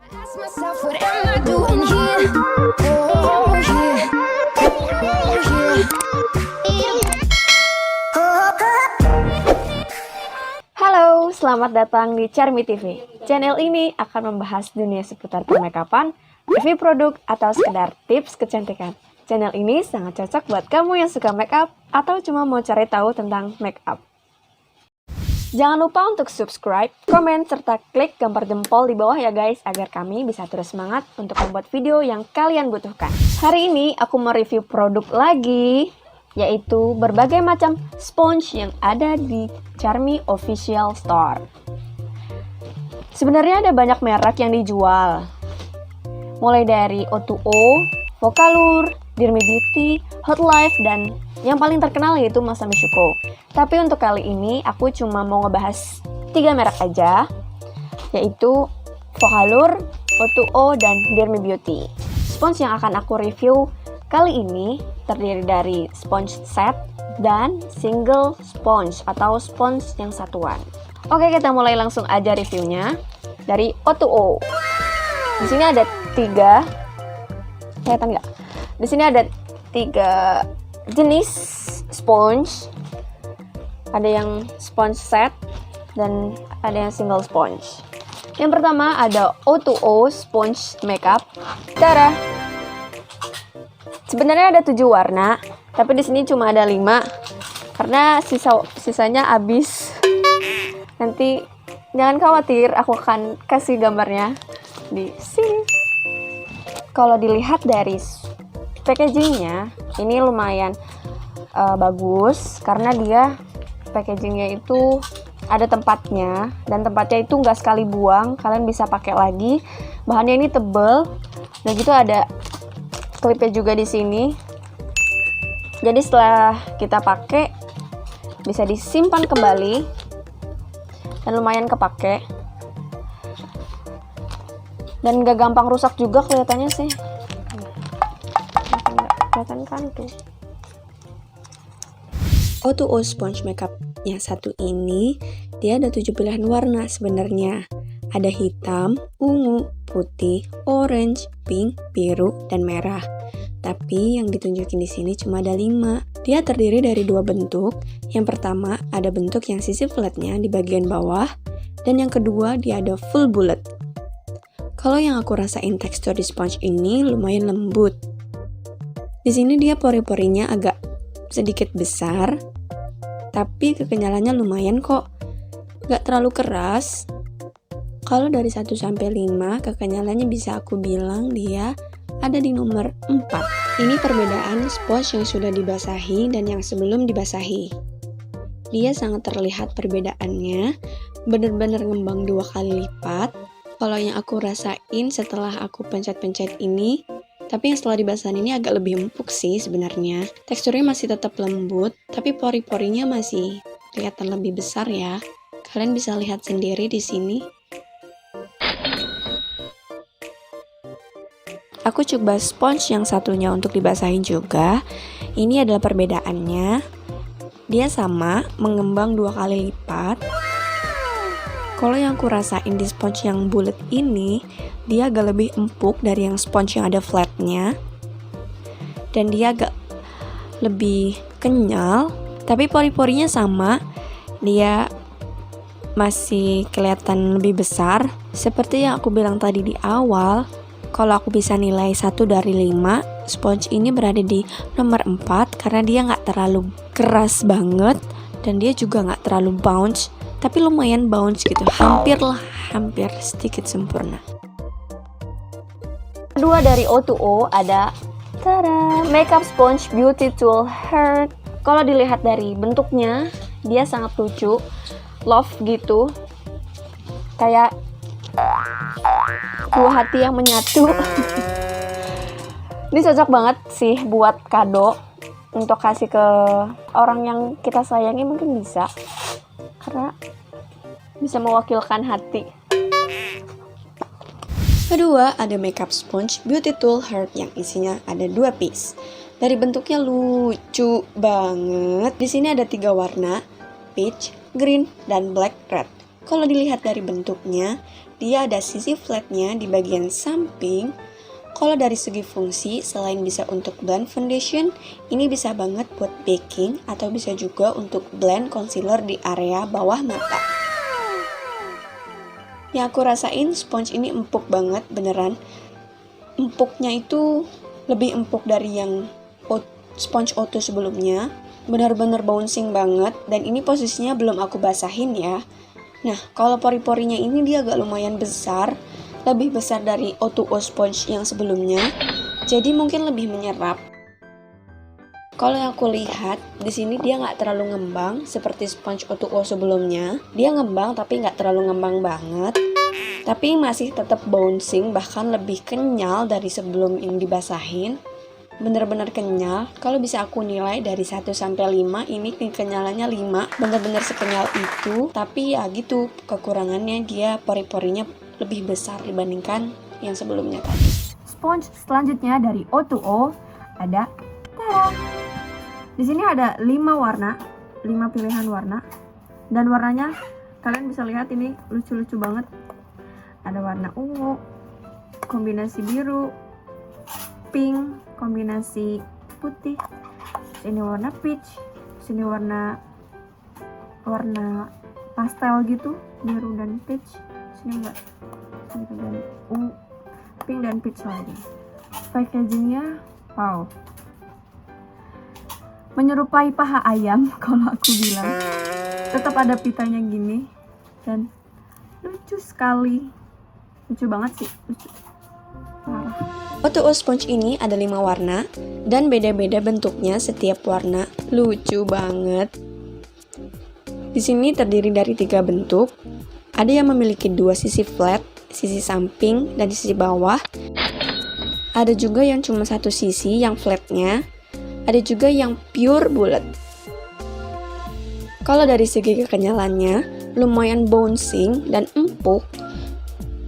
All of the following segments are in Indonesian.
Ask myself, what am I doing here? Oh, yeah. Oh, yeah. Halo, selamat datang di Charmy TV. Channel ini akan membahas dunia seputar permakeupan, review produk, atau sekedar tips kecantikan. Channel ini sangat cocok buat kamu yang suka makeup atau cuma mau cari tahu tentang makeup. Jangan lupa untuk subscribe, komen, serta klik gambar jempol di bawah ya guys, agar kami bisa terus semangat untuk membuat video yang kalian butuhkan. Hari ini aku mau review produk lagi, yaitu berbagai macam sponge yang ada di Charmy Official Store. Sebenarnya ada banyak merek yang dijual, mulai dari O2O, Vocalour, Dirmy Beauty, Hot Life, dan yang paling terkenal yaitu Masami Shuko. Tapi untuk kali ini aku cuma mau ngebahas 3 merek aja, yaitu Vocalour, O2O, dan Dirmy Beauty. Sponge yang akan aku review kali ini terdiri dari sponge set dan single sponge atau sponge yang satuan. Oke, kita mulai langsung aja reviewnya dari O2O. Di sini ada 3, kelihatan nggak? Di sini ada 3 jenis sponge. Ada yang sponge set dan ada yang single sponge. Yang pertama ada O2O sponge makeup. Tada! Sebenarnya ada 7 warna, tapi di sini cuma ada 5 karena sisanya habis. Nanti jangan khawatir, aku akan kasih gambarnya di sini. Kalau dilihat dari packagingnya, ini lumayan bagus karena dia packagingnya itu ada tempatnya, dan tempatnya itu nggak sekali buang, kalian bisa pakai lagi. Bahannya ini tebel, dan gitu ada klipnya juga di sini. Jadi setelah kita pakai bisa disimpan kembali dan lumayan kepake. Dan nggak gampang rusak juga kelihatannya sih. Kelihatan kan tuh. O2O sponge makeup yang satu ini dia ada 7 pilihan warna sebenarnya. Ada hitam, ungu, putih, orange, pink, biru, dan merah. Tapi yang ditunjukin di sini cuma ada 5. Dia terdiri dari 2 bentuk. Yang pertama ada bentuk yang sisi flatnya di bagian bawah, dan yang kedua dia ada full bullet. Kalau yang aku rasain tekstur di sponge ini lumayan lembut. Di sini dia pori-porinya agak sedikit besar, tapi kekenyalannya lumayan kok. Gak terlalu keras. Kalau dari 1 sampai 5, kekenyalannya bisa aku bilang dia ada di nomor 4. Ini perbedaan sponge yang sudah dibasahi dan yang sebelum dibasahi. Dia sangat terlihat perbedaannya, bener-bener ngembang 2 kali lipat. Kalau yang aku rasain setelah aku pencet-pencet ini, tapi yang setelah dibasahin ini agak lebih empuk sih sebenarnya. Teksturnya masih tetap lembut, tapi pori-porinya masih kelihatan lebih besar ya. Kalian bisa lihat sendiri di sini. Aku coba sponge yang satunya untuk dibasahin juga. Ini adalah perbedaannya. Dia sama, mengembang 2 kali lipat. Kalau yang aku rasain di sponge yang bulat ini, dia agak lebih empuk dari yang sponge yang ada flatnya. Dan dia agak lebih kenyal, tapi pori-porinya sama. Dia masih kelihatan lebih besar. Seperti yang aku bilang tadi di awal, kalau aku bisa nilai 1 dari 5, sponge ini berada di nomor 4 karena dia nggak terlalu keras banget, dan dia juga nggak terlalu bounce, tapi lumayan bounce gitu, hampir sedikit sempurna. Kedua dari O2O ada Makeup Sponge Beauty Tool Heart. Kalau dilihat dari bentuknya, dia sangat lucu, love gitu, kayak 2 hati yang menyatu. Ini cocok banget sih buat kado, untuk kasih ke orang yang kita sayangi, mungkin bisa, karena bisa mewakilkan hati. Kedua ada Makeup Sponge Beauty Tool Heart yang isinya ada 2 piece. Dari bentuknya lucu banget. Di sini ada 3 warna, peach, green, dan black red. Kalau dilihat dari bentuknya, dia ada sisi flatnya di bagian samping. Kalau dari segi fungsi, selain bisa untuk blend foundation, ini bisa banget buat baking atau bisa juga untuk blend concealer di area bawah mata. Yang aku rasain sponge ini empuk banget, beneran. Empuknya itu lebih empuk dari yang sponge O2 sebelumnya. Benar-benar bouncing banget, dan ini posisinya belum aku basahin ya. Nah, kalau pori-porinya ini dia agak lumayan besar, lebih besar dari O2O sponge yang sebelumnya, jadi mungkin lebih menyerap. Kalau yang aku lihat, di sini dia nggak terlalu ngembang seperti sponge O2O sebelumnya. Dia ngembang tapi nggak terlalu ngembang banget, tapi masih tetap bouncing, bahkan lebih kenyal dari sebelum ini dibasahin. Bener-bener kenyal. Kalau bisa aku nilai dari 1 sampai 5, ini kenyalannya 5. Bener-bener sekenyal itu, tapi ya gitu, kekurangannya dia pori-porinya lebih besar dibandingkan yang sebelumnya tadi. Sponge selanjutnya dari O2O ada Tara. Di sini ada 5 warna, 5 pilihan warna, dan warnanya kalian bisa lihat ini lucu-lucu banget. Ada warna ungu, kombinasi biru, pink, kombinasi putih. Ini warna peach, sini warna pastel gitu, biru dan peach. Sini enggak, gitu, dan ungu, pink dan peach lagi. Packagingnya wow, menyerupai paha ayam kalau aku bilang. Tetap ada pitanya gini dan lucu sekali, lucu banget sih, lucu parah. O2O sponge ini ada 5 warna dan beda-beda bentuknya setiap warna. Lucu banget. Di sini terdiri dari 3 bentuk. Ada yang memiliki 2 sisi flat, sisi samping dan sisi bawah. Ada juga yang cuma 1 sisi yang flatnya. Ada juga yang pure bulat. Kalau dari segi kekenyalannya, lumayan bouncing dan empuk.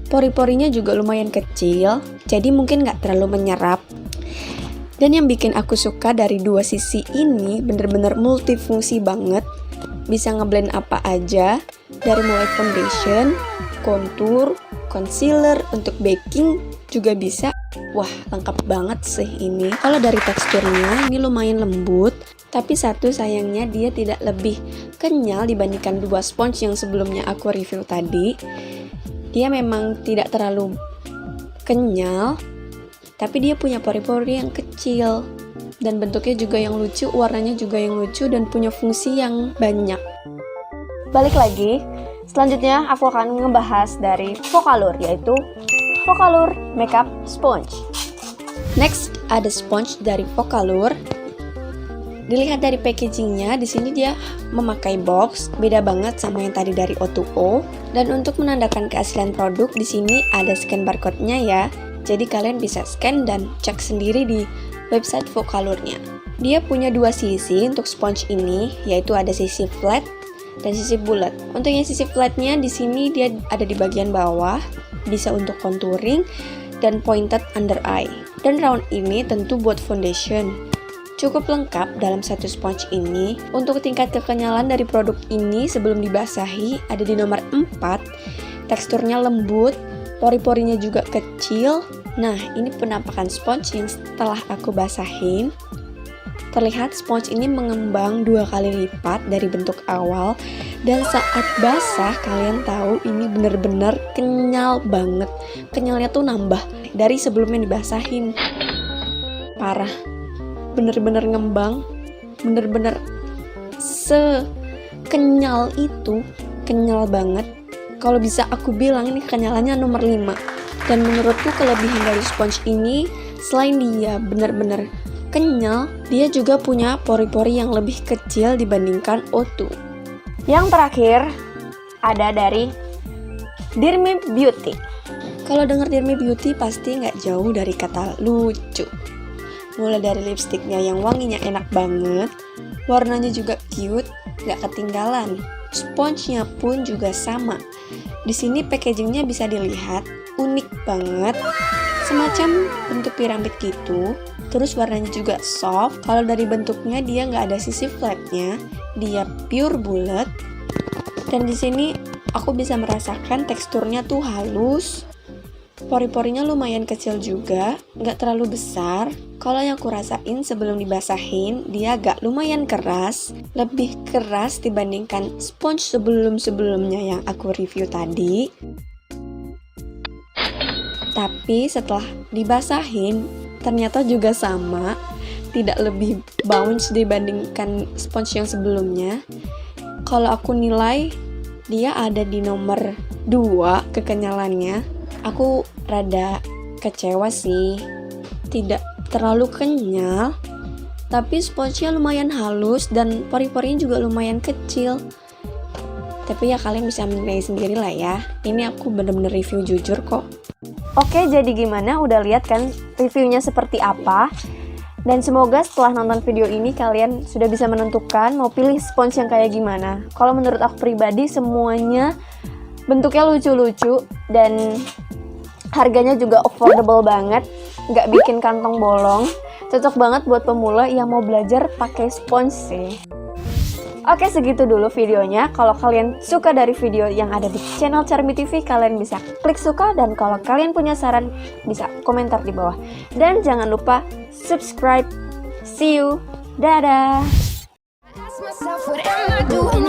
Pori-porinya juga lumayan kecil, jadi mungkin nggak terlalu menyerap. Dan yang bikin aku suka dari 2 sisi ini bener-bener multifungsi banget. Bisa ngeblend apa aja, dari mulai foundation, contour, concealer, untuk baking juga bisa. Wah, lengkap banget sih ini. Kalau dari teksturnya, ini lumayan lembut, tapi satu sayangnya dia tidak lebih kenyal dibandingkan 2 sponge yang sebelumnya aku review tadi. Dia memang tidak terlalu kenyal, tapi dia punya pori-pori yang kecil dan bentuknya juga yang lucu, warnanya juga yang lucu dan punya fungsi yang banyak. Balik lagi, selanjutnya aku akan ngebahas dari Focallure, yaitu Focallure Makeup Sponge. Next, ada sponge dari Focallure. Dilihat dari packagingnya, di sini dia memakai box, beda banget sama yang tadi dari O2O. Dan untuk menandakan keaslian produk, di sini ada scan barcode-nya ya. Jadi kalian bisa scan dan cek sendiri di website Focallure-nya. Dia punya 2 sisi untuk sponge ini, yaitu ada sisi flat dan sisi bulat. Untuk yang sisi flatnya di sini dia ada di bagian bawah, bisa untuk contouring dan pointed under eye. Dan round ini tentu buat foundation. Cukup lengkap dalam satu sponge ini. Untuk tingkat kekenyalan dari produk ini sebelum dibasahi ada di nomor 4. Teksturnya lembut, pori-porinya juga kecil. Nah, ini penampakan sponge yang setelah aku basahin. Terlihat sponge ini mengembang 2 kali lipat dari bentuk awal. Dan saat basah, kalian tahu ini bener-bener kenyal banget. Kenyalnya tuh nambah dari sebelumnya dibasahin. Parah. Bener-bener ngembang, bener-bener sekenyal itu, kenyal banget. Kalau bisa aku bilang ini kenyalannya nomor 5. Dan menurutku kelebihan dari sponge ini, selain dia bener-bener kenyal, dia juga punya pori-pori yang lebih kecil dibandingkan O2. Yang terakhir, ada dari Dirmi Beauty. Kalau denger Dirmi Beauty pasti nggak jauh dari kata lucu. Mulai dari lipstiknya yang wanginya enak banget, warnanya juga cute, gak ketinggalan. Sponge-nya pun juga sama. Di sini packagingnya bisa dilihat, unik banget. Semacam bentuk piramid gitu. Terus warnanya juga soft. Kalau dari bentuknya dia nggak ada sisi flatnya, dia pure bulat. Dan di sini aku bisa merasakan teksturnya tuh halus. Pori-porinya lumayan kecil juga, nggak terlalu besar. Kalau yang aku rasain sebelum dibasahin, dia agak lumayan keras, lebih keras dibandingkan sponge sebelum-sebelumnya yang aku review tadi. Tapi setelah dibasahin, ternyata juga sama, tidak lebih bounce dibandingkan sponge yang sebelumnya. Kalau aku nilai, dia ada di nomor 2 kekenyalannya. Aku rada kecewa sih, tidak terlalu kenyal, tapi sponsnya lumayan halus dan pori-porinya juga lumayan kecil. Tapi ya kalian bisa menilai sendiri lah ya, ini aku bener-bener review jujur kok. Oke, jadi gimana? Udah lihat kan reviewnya seperti apa? Dan semoga setelah nonton video ini kalian sudah bisa menentukan mau pilih spons yang kayak gimana. Kalau menurut aku pribadi semuanya bentuknya lucu-lucu dan harganya juga affordable banget, nggak bikin kantong bolong. Cocok banget buat pemula yang mau belajar pakai spons sih. Oke, segitu dulu videonya. Kalau kalian suka dari video yang ada di channel Charmy TV, kalian bisa klik suka, dan kalau kalian punya saran bisa komentar di bawah. Dan jangan lupa subscribe. See you. Dadah. Ask myself, what am I doing